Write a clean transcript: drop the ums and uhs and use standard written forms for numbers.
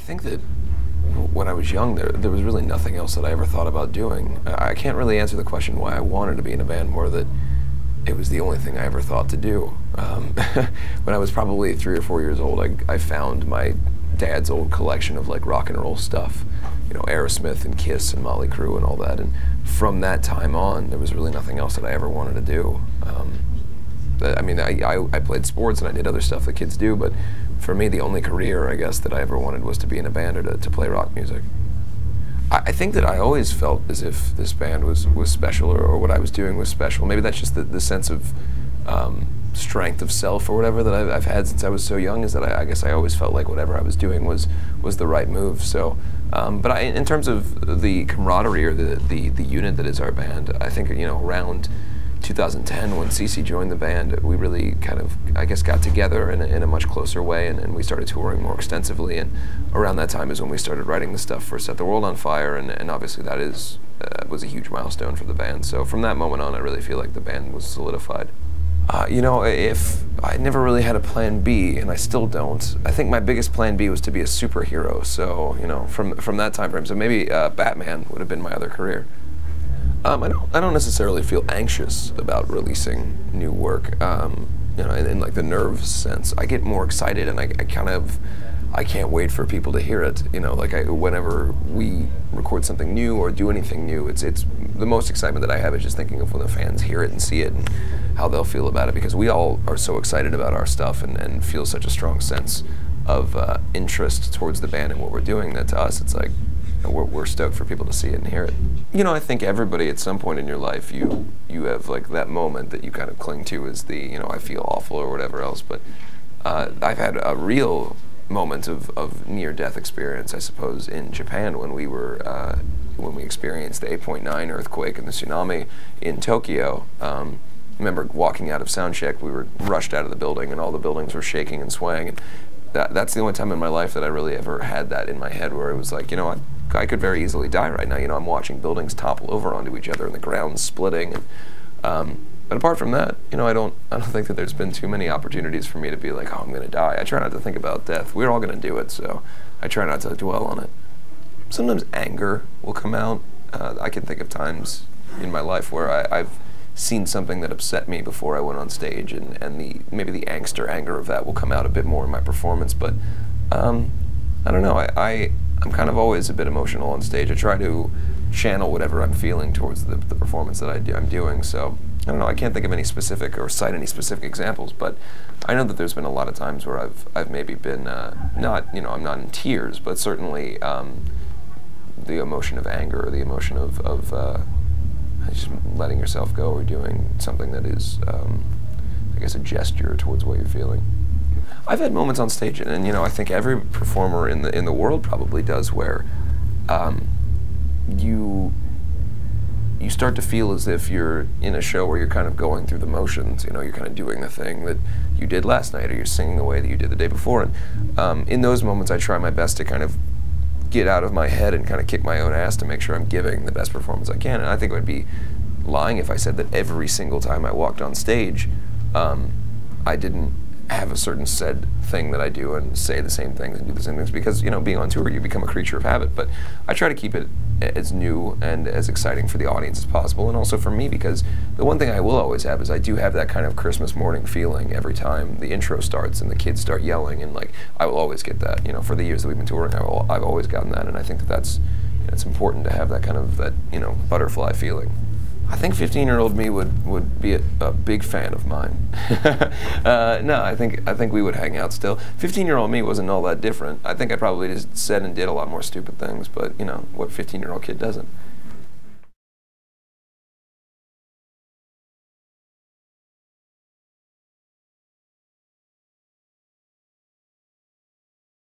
think that when I was young, there was really nothing else that I ever thought about doing. I can't really answer the question why I wanted to be in a band more that it was the only thing I ever thought to do. When I was probably 3 or 4 years old, I found my dad's old collection of like rock and roll stuff, you know, Aerosmith and Kiss and Motley Crue and all that. And from that time on, there was really nothing else that I ever wanted to do. I mean, I played sports and I did other stuff that kids do, but for me, the only career, I guess, that I ever wanted was to be in a band or to play rock music. I think that I always felt as if this band was special, or what I was doing was special. Maybe that's just the sense of strength of self or whatever that I've had since I was so young, is that I guess I always felt like whatever I was doing was the right move. So, but in terms of the camaraderie or the unit that is our band, I think, you know, around 2010, when Cece joined the band, we really kind of, I guess, got together in a much closer way, and we started touring more extensively. And around that time is when we started writing the stuff for Set the World on Fire, and obviously that was a huge milestone for the band. So from that moment on, I really feel like the band was solidified. You know, if I never really had a plan B, and I still don't. I think my biggest plan B was to be a superhero. So, you know, from that time frame, so maybe Batman would have been my other career. I don't necessarily feel anxious about releasing new work, you know, in like the nerves sense. I get more excited, and I can't wait for people to hear it. You know, like whenever we record something new or do anything new, it's the most excitement that I have is just thinking of when the fans hear it and see it and how they'll feel about it, because we all are so excited about our stuff and feel such a strong sense of interest towards the band and what we're doing, that to us it's like, we're stoked for people to see it and hear it. You know, I think everybody at some point in your life, you have like that moment that you kind of cling to as the, you know, I feel awful or whatever else. But I've had a real moment of near-death experience, I suppose, in Japan when we experienced the 8.9 earthquake and the tsunami in Tokyo. I remember walking out of soundcheck, we were rushed out of the building, and all the buildings were shaking and swaying. And that's the only time in my life that I really ever had that in my head, where it was like, you know, I could very easily die right now. You know, I'm watching buildings topple over onto each other and the ground's splitting. And, but apart from that, you know, I don't think that there's been too many opportunities for me to be like, oh, I'm going to die. I try not to think about death. We're all going to do it, so I try not to dwell on it. Sometimes anger will come out. I can think of times in my life where I've seen something that upset me before I went on stage, and maybe the angst or anger of that will come out a bit more in my performance. But I don't know. I'm kind of always a bit emotional on stage. I try to channel whatever I'm feeling towards the performance that I'm doing. So I don't know. I can't think of any specific or cite any specific examples, but I know that there's been a lot of times where I've maybe been not, you know, I'm not in tears, but certainly the emotion of anger, or the emotion of just letting yourself go, or doing something that is, I guess, a gesture towards what you're feeling. I've had moments on stage, and you know, I think every performer in the world probably does, where you start to feel as if you're in a show where you're kind of going through the motions. You know, you're kind of doing the thing that you did last night, or you're singing the way that you did the day before. And in those moments, I try my best to kind of get out of my head and kind of kick my own ass to make sure I'm giving the best performance I can. And I think it would be lying if I said that every single time I walked on stage, I didn't have a certain said thing that I do and say the same things and do the same things, because, you know, being on tour, you become a creature of habit. But I try to keep it as new and as exciting for the audience as possible, and also for me, because the one thing I will always have is I do have that kind of Christmas morning feeling every time the intro starts and the kids start yelling, and like, I will always get that. You know, for the years that we've been touring, I've always gotten that, and I think that that's, you know, it's important to have that kind of, that, you know, butterfly feeling. I think 15-year-old me would be a big fan of mine. No, I think we would hang out still. 15-year-old me wasn't all that different. I think I probably just said and did a lot more stupid things, but you know, what 15-year-old kid doesn't?